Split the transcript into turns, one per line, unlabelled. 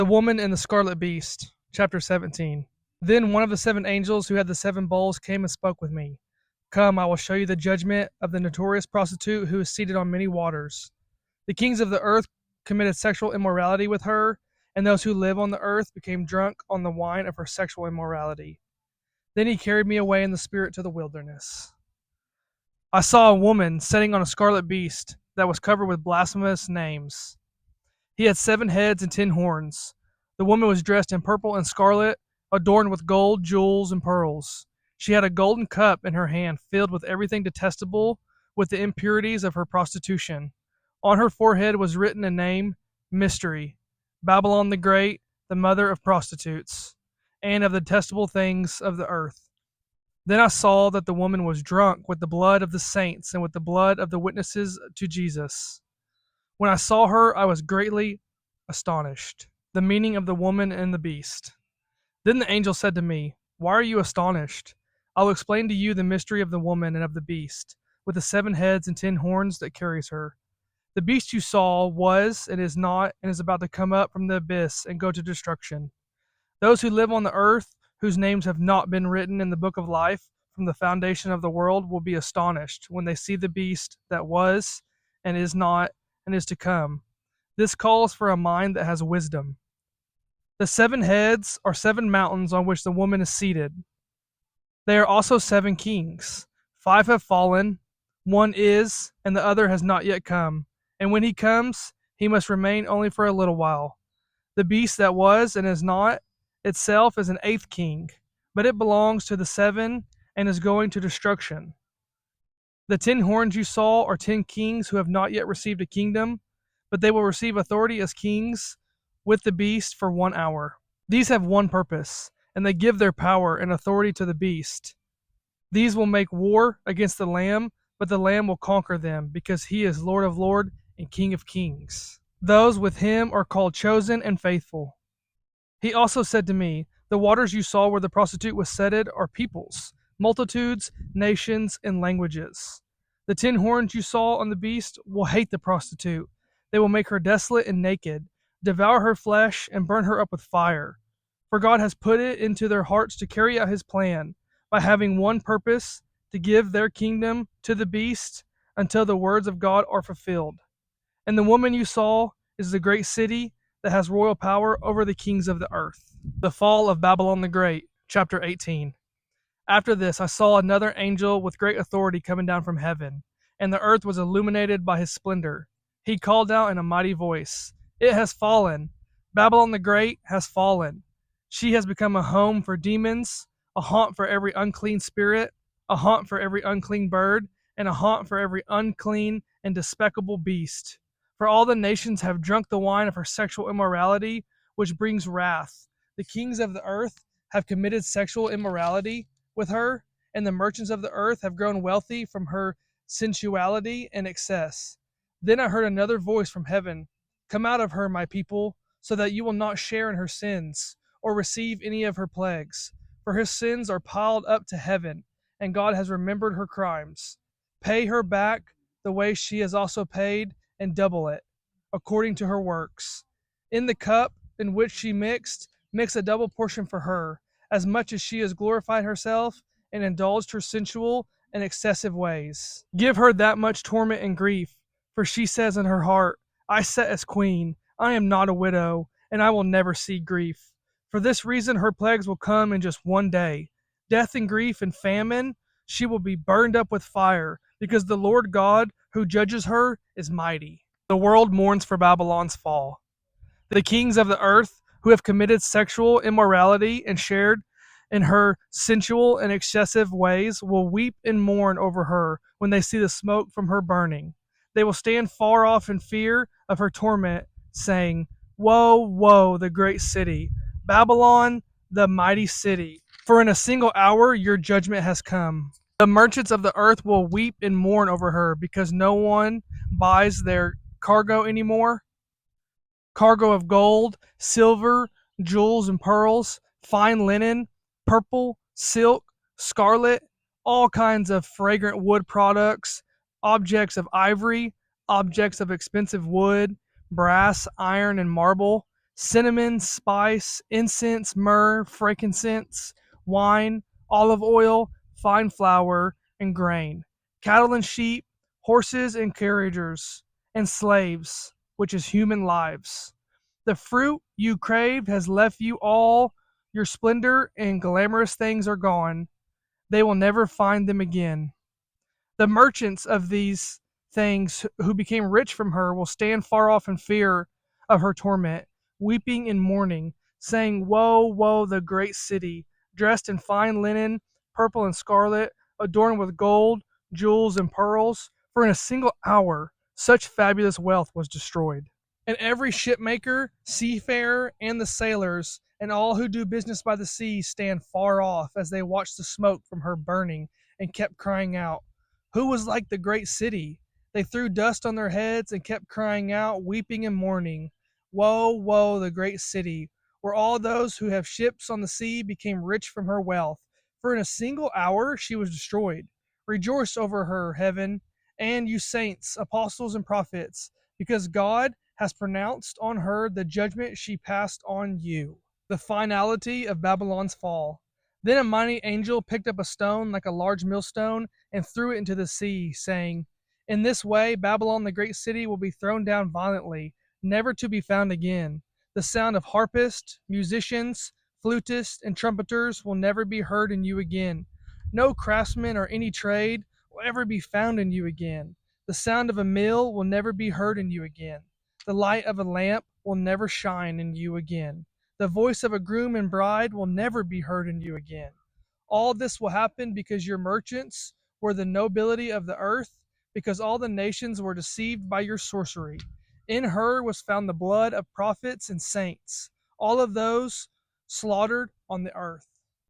The woman and the scarlet beast, chapter 17. Then one of the seven angels who had the seven bowls came and spoke with me. Come, I will show you the judgment of the notorious prostitute who is seated on many waters. The kings of the earth committed sexual immorality with her, and those who live on the earth became drunk on the wine of her sexual immorality. Then he carried me away in the spirit to the wilderness. I saw a woman sitting on a scarlet beast that was covered with blasphemous names. He had 7 heads and 10 horns. The woman was dressed in purple and scarlet, adorned with gold, jewels, and pearls. She had a golden cup in her hand filled with everything detestable, with the impurities of her prostitution. On her forehead was written a name, Mystery, Babylon the Great, the mother of prostitutes, and of the detestable things of the earth. Then I saw that the woman was drunk with the blood of the saints and with the blood of the witnesses to Jesus. When I saw her, I was greatly astonished. The meaning of the woman and the beast. Then the angel said to me, Why are you astonished? I will explain to you the mystery of the woman and of the beast, with the 7 heads and 10 horns that carries her. The beast you saw was and is not and is about to come up from the abyss and go to destruction. Those who live on the earth, whose names have not been written in the book of life from the foundation of the world, will be astonished when they see the beast that was and is not and is to come. This calls for a mind that has wisdom. The 7 heads are 7 mountains on which the woman is seated. They are also 7 kings. 5 have fallen, 1 is, and the other has not yet come. And when he comes, he must remain only for a little while. The beast that was and is not itself is an 8th king, but it belongs to the 7 and is going to destruction. The 10 horns you saw are 10 kings who have not yet received a kingdom, but they will receive authority as kings with the beast for 1 hour. These have one purpose, and they give their power and authority to the beast. These will make war against the Lamb, but the Lamb will conquer them, because he is Lord of lords and King of kings. Those with him are called chosen and faithful. He also said to me, The waters you saw where the prostitute was seated are peoples, multitudes, nations, and languages. The 10 horns you saw on the beast will hate the prostitute. They will make her desolate and naked, devour her flesh, and burn her up with fire. For God has put it into their hearts to carry out his plan by having one purpose, to give their kingdom to the beast until the words of God are fulfilled. And the woman you saw is the great city that has royal power over the kings of the earth. The fall of Babylon the Great, chapter 18. After this, I saw another angel with great authority coming down from heaven, and the earth was illuminated by his splendor. He called out in a mighty voice, It has fallen! Babylon the Great has fallen. She has become a home for demons, a haunt for every unclean spirit, a haunt for every unclean bird, and a haunt for every unclean and despicable beast. For all the nations have drunk the wine of her sexual immorality, which brings wrath. The kings of the earth have committed sexual immorality with her, and the merchants of the earth have grown wealthy from her sensuality and excess. Then I heard another voice from heaven, Come out of her, my people, so that you will not share in her sins, or receive any of her plagues. For her sins are piled up to heaven, and God has remembered her crimes. Pay her back the way she has also paid, and double it, according to her works. In the cup in which she mix a double portion for her, as much as she has glorified herself and indulged her sensual and excessive ways. Give her that much torment and grief, for she says in her heart, I sit as queen, I am not a widow, and I will never see grief. For this reason her plagues will come in just one day. Death and grief and famine, she will be burned up with fire, because the Lord God who judges her is mighty. The world mourns for Babylon's fall. The kings of the earth who have committed sexual immorality and shared in her sensual and excessive ways will weep and mourn over her when they see the smoke from her burning. They will stand far off in fear of her torment, saying, Woe, woe, the great city, Babylon, the mighty city. For in a single hour your judgment has come. The merchants of the earth will weep and mourn over her, because no one buys their cargo anymore. Cargo of gold, silver, jewels and pearls, fine linen, purple, silk, scarlet, all kinds of fragrant wood products, objects of ivory, objects of expensive wood, brass, iron, and marble, cinnamon, spice, incense, myrrh, frankincense, wine, olive oil, fine flour, and grain, cattle and sheep, horses and carriages, and slaves, which is human lives. The fruit you craved has left you all. Your splendor and glamorous things are gone. They will never find them again. The merchants of these things who became rich from her will stand far off in fear of her torment, weeping and mourning, saying, Woe, woe, the great city, dressed in fine linen, purple and scarlet, adorned with gold, jewels, and pearls, for in a single hour such fabulous wealth was destroyed. And every shipmaker, seafarer, and the sailors, and all who do business by the sea stand far off as they watch the smoke from her burning, and kept crying out, Who was like the great city? They threw dust on their heads and kept crying out, weeping and mourning, Woe, woe, the great city, where all those who have ships on the sea became rich from her wealth. For in a single hour she was destroyed. Rejoice over her, heaven, and you saints, apostles, and prophets, because God has pronounced on her the judgment she passed on you. The finality of Babylon's fall. Then a mighty angel picked up a stone like a large millstone and threw it into the sea, saying, In this way Babylon the great city will be thrown down violently, never to be found again. The sound of harpists, musicians, flutists, and trumpeters will never be heard in you again. No craftsman or any trade will ever be found in you again. The sound of a mill will never be heard in you again. The light of a lamp will never shine in you again. The voice of a groom and bride will never be heard in you again. All this will happen because your merchants were the nobility of the earth, because all the nations were deceived by your sorcery. In her was found the blood of prophets and saints, all of those slaughtered on the earth.